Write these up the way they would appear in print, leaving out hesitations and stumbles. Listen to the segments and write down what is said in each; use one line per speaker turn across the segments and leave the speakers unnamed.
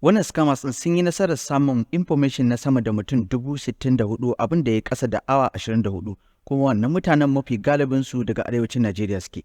Wannan scammers ɗin sun yi nasarar samun information na sama da mutum 64,000 abin da ya kasa da awa 24, kuma wannan mutanen mafi galibinsu daga arewacin Najeriya suke.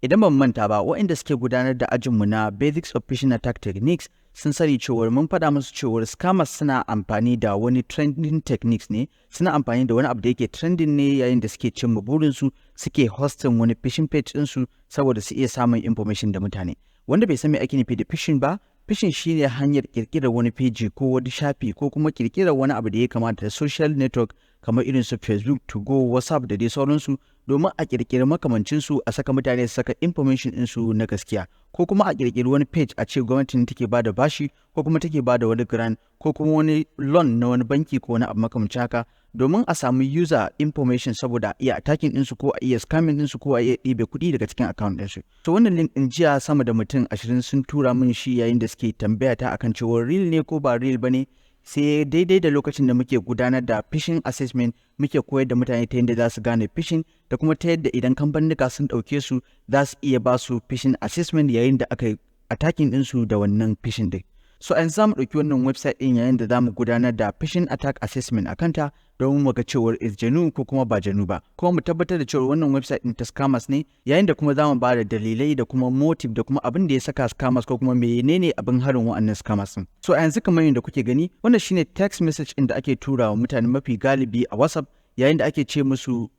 Idan ban manta ba, waɗanda suke gudanar da ajinmu na Basics of Phishing Attack Techniques sun sani cewar mun faɗa musu cewar scammers suna amfani da wani trending techniques ne, suna amfani da wani abu da yake trending ne yayin da suke cimma burinsu, suke hosting wani phishing page ɗinsu saboda su iya samun information da mutane. Wanda bai san me ake nufi da phishing ba, phishing shine hanyar kirkirar wani page ko wani shafi ko kuma kirkirar wani abu da ya kamata da social network kamar irin su Facebook, to go, WhatsApp da dai sauransu domin a kirkiri makamancinsu a saka mutane su saka information ɗinsu na gaskiya, ko kuma a kirkiri wani page a ce gwamnatin take bada bashi ko kuma take bada wani grant ko kuma wani loan na wani banki ko wani abu makamancin haka domin a samu user information saboda a iya attacking ɗinsu ko a iya scamming ɗinsu ko a iya ɗibe kuɗi daga cikin account ɗinsu. So wannan link ɗin jiya sama da mutum 20 sun tura min shi yayin da suke tambaya ta akan cewa real ne ko ba real bane, sai daidai da lokacin da muke gudanar da phishing assessment muke koyar da mutane ta yadda za su gane phishing da kuma ta yadda idan kamfanika sun ɗauke su za su iya ba su phishing assessment yayin da aka yi attacking ɗinsu da wannan phishing ɗin. So yanzu za mu ɗauki wannan website ɗin yayin da za mu gudanar da phishing attack assessment a kanta domin mu ga cewar is janu ko kuma ba janu ba, kuma mu tabbatar da cewar wannan website ɗin ta scammers ne, yayin da kuma za mu ba da dalilai da kuma motive da kuma abin da ya saka scammers ko kuma menene abin harin wa'annan scammers ɗin. So a yanzu kamar yadda kuke gani, wannan shine text message ɗin da ake tura wa mutane mafi galibi a WhatsApp yayin da ake ce musu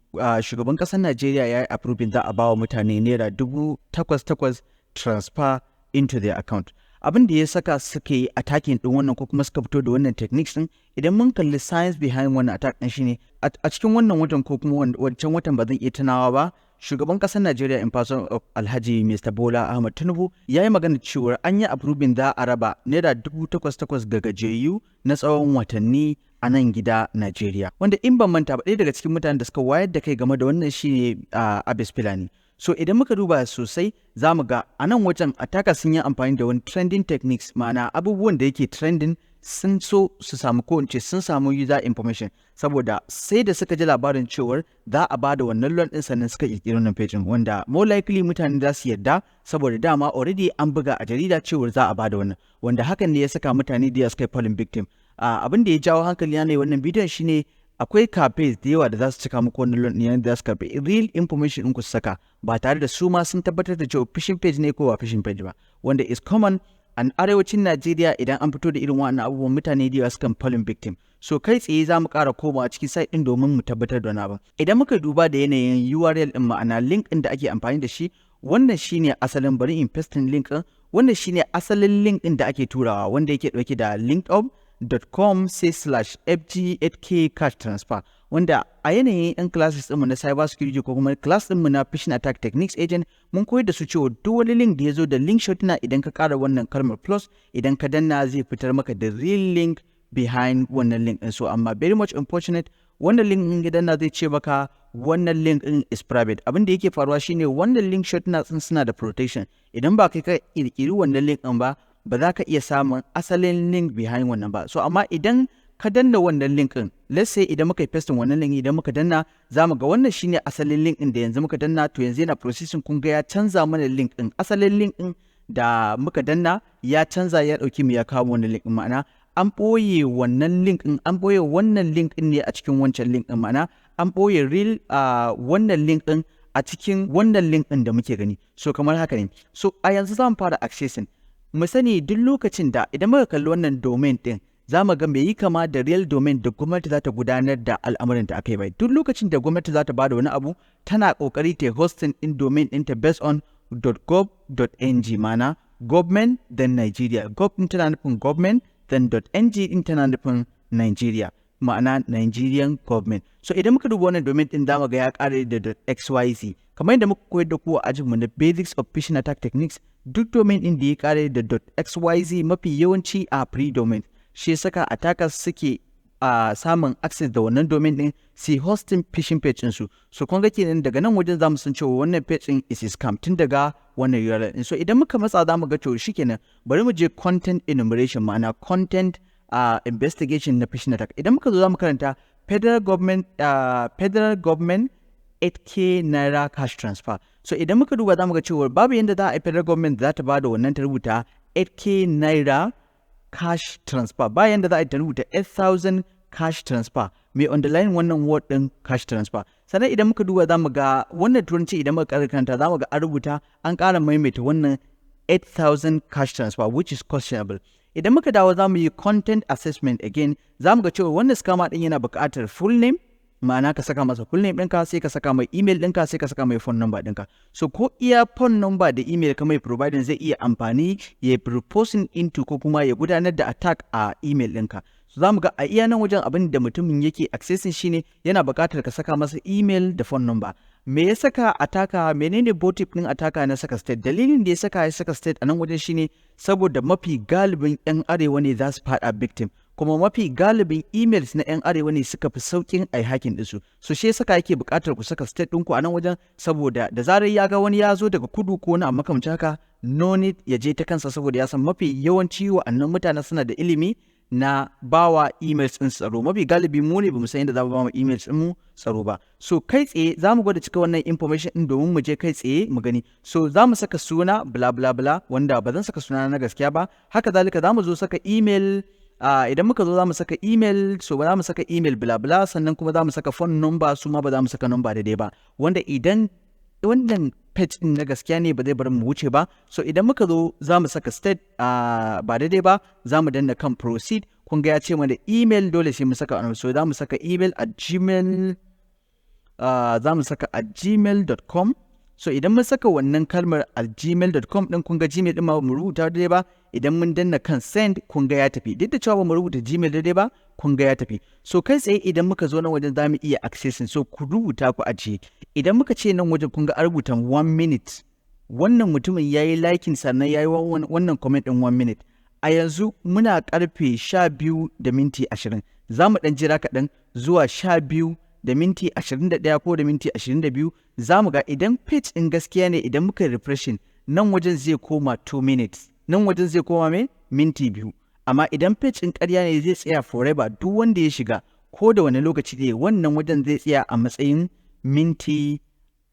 shugaban ƙasar Najeriya ya yi approving za a ba wa mutane naira 8,800 transfer into their account. Abin da ya saka suke yi attacking din wannan ko kuma suka fito da wannan techniques din, idan mun kalli science behind wannan attack din shine a cikin wannan watan ko kuma wancan watan ba zan iya tunawa ba, shugaban kasar Najeriya in person of Alhaji Mr. Bola Ahmed Tinubu ya yi magana cewa an yi approving za a raba naira 8,800 ga gajiyayyu na tsawon watanni a nan gida Najeriya, wanda in ban manta ba ɗaya daga cikin mutanen da suka wayar da kai game da wannan shine Abis Filani. So idan muka duba sosai za mu ga a nan wajen attackers sun yi amfani da wani trending techniques, ma'ana abubuwan da yake trending sun so su samu ko in ce sun samu user information, saboda sai da suka ji labarin cewar za a bada wannan loan din sannan suka kirkiri wannan page, wanda more likely mutane za su yarda saboda dama already an buga a jarida cewar za a bada wannan, wanda hakan ne ya saka mutane da suka yi falling victim. Abin da ya jawo hankali na wannan bidiyon shine akwai cafes da yawa da za su cika muku wannan loan ɗin da za su karɓi real information ɗin ku su saka ba tare da su ma sun tabbatar da cewa phishing page ne ko ba phishing page ba, wanda is common an arewacin Najeriya. Idan an fito da irin wannan abubuwan mutane da yawa sukan falling victim. So kai tsaye za mu ƙara komawa cikin site ɗin domin mu tabbatar da wani abu. Idan muka duba da yanayin URL ɗin, ma'ana link ɗin da ake amfani da shi, wannan shine asalin, bari in pasting link ɗin, wannan shine asalin link ɗin da ake turawa wanda yake ɗauke da linkup.com/fg8k cash transfer, wanda a yanayin yan classes ɗinmu na cyber security ko kuma class ɗinmu na phishing attack techniques agent mun koyar da su cewa duk wani link da ya zo da link shortener idan ka ƙara wannan kalmar plus idan ka danna zai fitar maka da real link behind wannan link ɗin. So amma very much unfortunate, wannan link ɗin idan na zai ce maka wannan link ɗin is private. Abin da yake faruwa shine wannan link shortener ɗin suna da protection, idan ba kai ka ƙirƙiri wannan link ɗin ba za ka iya samun asalin link behind wannan ba. So amma idan ka danna wannan link ɗin, let's say idan muka yi pasting wannan link, idan muka danna za mu ga wannan shine asalin link ɗin da yanzu muka danna, to yanzu yana processing, kun ga ya canza mana link ɗin, asalin link ɗin da muka danna ya canza ya ɗauki mu ya kawo wannan link ɗin, ma'ana an ɓoye wannan link ɗin, an ɓoye wannan link ɗin ne a cikin wancan link ɗin, ma'ana an ɓoye real wannan link ɗin a cikin wannan link ɗin da muke gani. So kamar haka ne. So a yanzu za mu fara accessing. Mu sani duk lokacin da idan muka kalli wannan domain ɗin za mu ga bai yi kama da real domain da gwamnati za ta gudanar da al'amuran da aka yi ba. Duk lokacin da gwamnati za ta ba da wani abu tana kokari ta hosting in domain ɗinta based on .gov.ng, mana government then Nigeria. Government tana nufin government then .ng din tana nufin Nigeria, ma'ana Nigerian government. So idan muka duba wannan domain ɗin za mu ga ya ƙare da .xyz, kamar yadda muka koyar da ku a ajinmu na Basics of Phishing Attack Techniques. Duk domain ɗin da ya ƙare da .xyz mafi yawanci a pre-domain, shi saka attackers suke samun access da wannan domain ɗin su hosting phishing page ɗinsu. So kun ga kenan daga nan wajen za mu san cewa wannan page ɗin is scam tun daga wannan URL ɗin. So idan muka matsa za mu ga cewa shikenan bari mu je content enumeration, ma'ana content investigation na phishing attack. Idan muka zo za mu karanta federal government 8k naira cash transfer. So idan muka duba za mu ga cewa babu yadda za a yi federal government za ta ba da wannan ta rubuta 8k naira cash transfer. Bayan da za a yi ta rubuta 8,000 cash transfer, mai underline wannan word din cash transfer. Sannan idan muka duba za mu ga wannan turanci idan muka karanta za mu ga an rubuta an ƙara maimaita wannan 8,000 cash transfer, which is questionable. Idan muka dawo za mu yi content assessment again, za mu ga cewa wannan scammer din yana buƙatar full name, ma'ana ka saka masa full name ɗinka, sai ka saka mai email ɗinka, sai ka saka mai phone number ɗinka. So ko iya phone number da email ka mai providing zai iya amfani ya proposing into ko kuma ya gudanar da attack a email ɗinka. So za mu ga a iya nan wajen abin da mutumin yake accessing shine yana buƙatar ka saka masa email da phone number. Me ya saka ataka, menene motive ɗin ataka na saka state? Dalilin da ya saka state a nan wajen shine saboda mafi galibin 'yan arewa ne za su faɗa victim, kuma mafi galibin emails na 'yan arewa ne suka fi saukin ai hacking ɗinsu. So shi saka yake buƙatar ku saka state ɗinku a nan wajen, saboda da zarar ya ga wani ya zo daga kudu ko wani makamancin haka, no need ya je ta kansa, saboda ya san mafi yawanci wa'annan mutane suna da ilimi na bawa emails ɗin tsaro. Mafi galibi mu ne bamu san yadda za mu ba mu emails ɗin mu tsaro ba. So kai tsaye za mu gwada cika wannan information ɗin domin mu je kai tsaye mu gani. So za mu saka suna bla bla bla, wanda ba zan saka suna na gaskiya ba. Haka zalika za mu zo saka email. Idan muka zo za mu saka email, so ba za mu saka email bla bla, sannan kuma za mu saka phone number, su ma ba za mu saka number daidai ba, wanda idan wannan page din na gaskiya ne ba zai bar mu wuce ba. So idan muka zo za mu saka state ba daidai ba, za mu danna kan proceed. Kun ga ya ce mana email dole sai mu saka, so za mu saka email at gmail, za mu saka at gmail.com. So idan mun saka wannan kalmar at gmail.com din, kun ga gmail din ma mu rubuta daidai ba. Idan mun danna kan send, kun ga ya tafi, duk da cewa ba mu rubuta gmail daidai ba, kun ga ya tafi. So kai tsaye idan muka zo nan wajen za mu iya accessing, so ku rubuta ku ajiye. Idan muka ce nan wajen kun ga an rubuta 1 minute, wannan mutumin ya yi liking sannan ya yi wannan comment din 1 minute. A yanzu muna karfe 12:20, za mu dan jira kaɗan zuwa 12:21 ko da minti 22, za mu ga idan page ɗin gaskiya ne, idan muka refreshing nan wajen zai koma 2 minutes, nan wajen zai koma mai minti 2. Amma idan page ɗin ƙarya ne zai tsaya forever, duk wanda ya shiga ko da wani lokaci ne wannan wajen zai tsaya a matsayin minti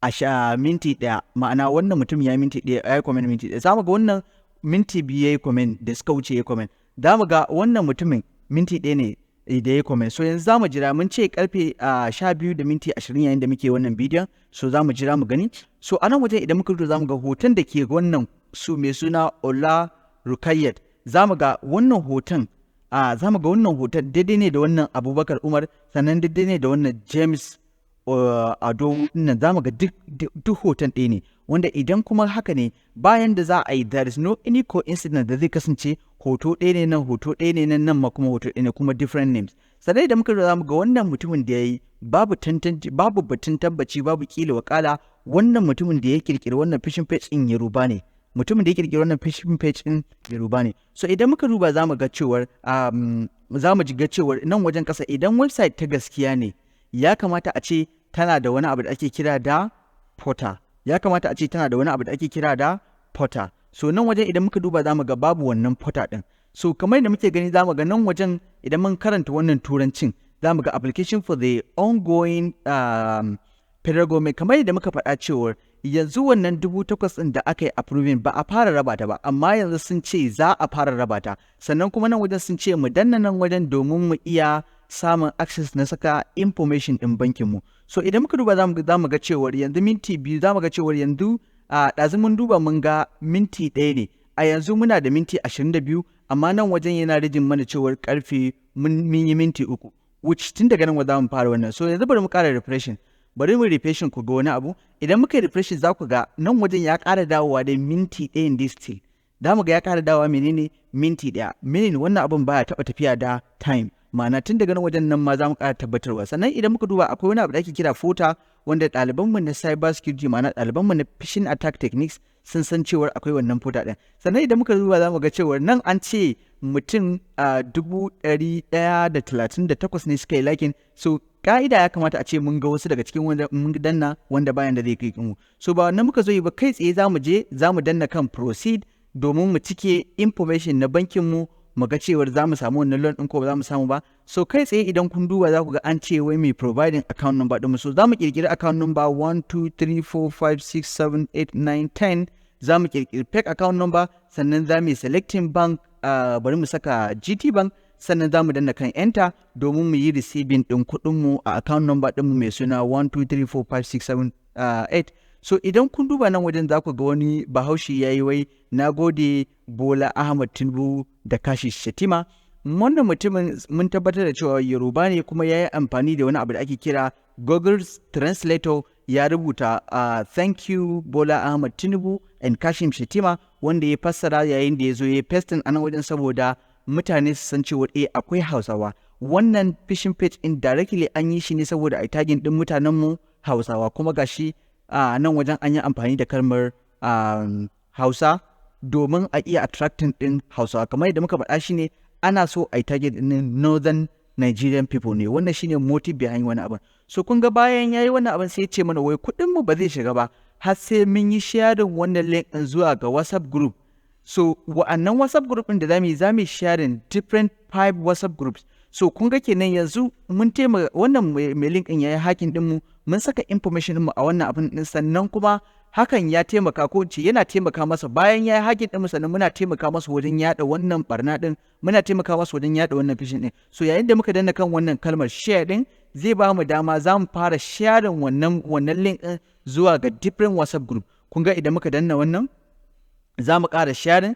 1, ma'ana wannan mutum ya minti 1 ya yi comment minti 1. Za mu ga wannan minti 2 ya yi comment da suka wuce ya comment, za mu ga wannan mutumin minti 1 ne da ya comment. So yanzu za mu jira, mun ce karfe 12:20 yayin da muke wannan bidiyon, so za mu jira mu gani. So a nan wajen idan muka rubuta za mu ga hoton da ke wannan su mai suna Ola Rukayyat, za mu ga wannan hoton za mu ga wannan hoton daidai ne da wannan Abubakar Umar, sannan daidai ne da wannan James Ado nan, za mu ga duk hoton ɗaya ne, wanda idan kuma haka ne bayan da za a yi, there is no any coincidence da zai kasance hoto ɗaya ne nan, hoto ɗaya ne nan ma kuma hoto ɗaya ne, kuma different names. Sannan idan muka za mu ga wannan mutumin da ya yi babu tantance, babu batun tabbaci, babu kila wakala, wannan mutumin da ya kirkiri wannan phishing page ɗin Yoruba ne, mutumin da ya kirkiri wannan phishing page ɗin Yoruba ne. So idan muka duba za mu ga cewar nan wajen ƙasa, idan website ta gaskiya ne, ya kamata a ce tana da wani abu da ake kira da portal, ya kamata a ce tana da wani abu da ake kira da portal. So nan wajen idan muka duba za mu ga babu wannan portal ɗin. So kamar da muke gani za mu ga nan wajen idan mun karanta wannan turancin za mu ga application for the ongoing federal government, kamar yadda muka faɗa cewar yanzu wannan 8,000 ɗin da aka yi approving ba a fara raba ta ba, amma yanzu sun ce za a fara raba ta. Sannan kuma nan wajen sun ce mu danna nan wajen domin mu iya samun access na saka information ɗin bankinmu. So idan muka duba za mu ga cewar yanzu minti 2, za mu ga cewar yanzu ɗazu mun duba mun ga minti 1 ne, a yanzu muna da minti 22, amma nan wajen yana rijin mana cewar karfe mun yi minti 3, which tun daga nan za mu fara wannan. So yanzu bari mu ƙara refreshing, bari mu refreshing ku ga wani abu. Idan muka yi refreshing za ku ga nan wajen ya ƙara dawowa da minti 1 this still, da mu ga ya ƙara dawowa menene minti 1, meaning wannan abun baya taɓa tafiya da time, ma'ana tun daga nan wajen nan ma za mu ƙara tabbatarwa. Sannan idan muka duba akwai wani abu da ake kira fota, wanda ɗalibanmu na cyber security, ma'ana ɗalibanmu na phishing attack techniques sun san cewar akwai wannan fota ɗin. Sannan idan muka duba za mu ga cewar nan an ce mutum 138 ne suka yi liking. So ka'ida ya kamata a ce mun ga wasu daga cikin wanda mun danna wanda bayan da zai kai mu. So ba wannan muka zo yi ba, kai tsaye za mu je za mu danna kan proceed domin mu cike information na bankinmu, mu ga cewar za mu samu wannan loan ɗin ko ba za mu samu ba. So kai tsaye idan kun duba za ku ga an ce wai mai providing account number ɗinmu. So za mu ƙirƙiri account number 1 2 3 4 5 6 7 8 9 10. Za mu ƙirƙiri fake account number, sannan za mu yi selecting bank bari mu saka GT Bank, sannan za mu danna kan enter domin mu yi receiving ɗin kuɗinmu a account number ɗinmu mai suna 1234567 so idan kun duba nan wajen za ku ga wani bahaushe ya yi wai na gode Bola Ahmad Tinubu da Kashi Shatima. Wannan mutumin mun tabbatar da cewa Yoruba ne kuma ya yi amfani da wani abu da ake kira Google Translator ya rubuta thank you Bola Ahmad Tinubu and Kashim Shatima, wanda ya fassara yayin da ya zo ya yi pasting a nan wajen saboda mutane su san cewa akwai Hausawa. Wannan phishing page indirectly an yi shi ne saboda a tagin din mutanenmu Hausawa, kuma gashi a nan wajen an yi amfani da kalmar Hausa domin a iya attracting din Hausawa. Kamar yadda muka faɗa shi ne ana so a target din Northern Nigerian people ne, wannan shine motive behind wani abin. So kun ga bayan yayi wannan abin sai ya ce mana wai kuɗin mu ba zai shiga ba har sai mun yi sharing wannan link din zuwa ga WhatsApp group. So wa'annan WhatsApp group din da zamu sharing different 5 WhatsApp groups. So kun ga kenan yanzu mun taimaka wannan mai link din yayi hacking din mu, mun saka information din mu a wannan abin din, sannan kuma hakan ya taimaka ko ce yana taimaka masa bayan ya yi hacking din mu, sannan muna taimaka masa wajen yada wannan barna din, muna taimaka masa wajen yada wannan phishing din. So yayin da muka danna kan wannan kalmar share din zai ba mu dama za mu fara sharing wannan link din zuwa ga different WhatsApp group. Kun ga idan muka danna wannan za mu ƙara sharing.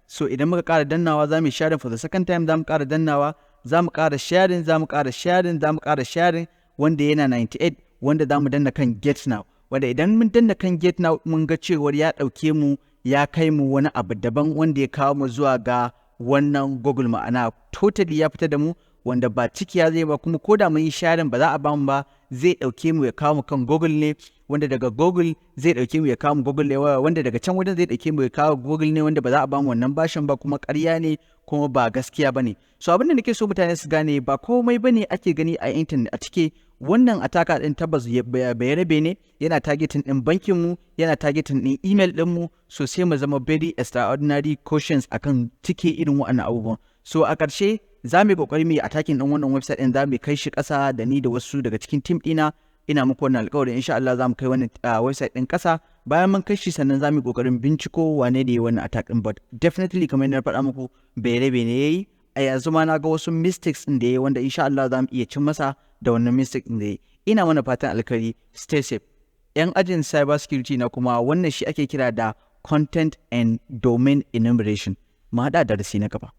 So idan muka ƙara dannawa za mu yi sharing for the second time, za mu ƙara dannawa, za mu ƙara sharing, za mu ƙara sharing, za mu ƙara sharing, wanda yana 98, wanda za mu danna kan get now. Wanda idan mun danna kan get now mun ga cewar ya ɗauke mu ya kai mu wani abu daban wanda ya kawo mu zuwa ga wannan Google, ma'ana totally ya fita da mu, wanda ba ciki ya zai ba, kuma ko da mun yi sharing ba za a ba mu ba, zai ɗauke mu ya kawo mu kan Google ne, wanda daga Google zai ɗauke mu ya kawo mu Google ne, wanda daga can wajen zai ɗauke mu ya kawo Google ne, wanda ba za a ba mu wannan bashin ba, kuma ƙarya ne kuma ba gaskiya ba ne. So abin da nake so mutane su gane ba komai ba ne ake gani a intanet a cike. Wannan ataka ɗin tabbas bayarabe ne, yana targeting ɗin bankinmu, yana targeting ɗin email ɗinmu, so sai mu zama very extraordinary cautious akan cike irin waɗannan abubuwan. So a ƙarshe za mu yi ƙoƙari mu yi attacking ɗin wannan website ɗin, za mu kai shi ƙasa da ni da wasu daga cikin team ɗina. Ina muku wannan alƙawarin insha Allah za mu kai wannan website ɗin ƙasa. Bayan mun kai shi sannan za mu yi ƙoƙarin binciko wane ne wannan attack ɗin, but definitely kamar yadda na faɗa muku bayarabe ne yayi. A yanzu ma na ga wasu mistakes ɗin da yayi wanda insha Allah za mu iya cin masa da wannan mistake ɗin da yayi. Ina mana fatan alkhairi, stay safe. Yan ajin cyber security na kuma wannan shi ake kira da content and domain enumeration. Mu haɗa darasi na gaba.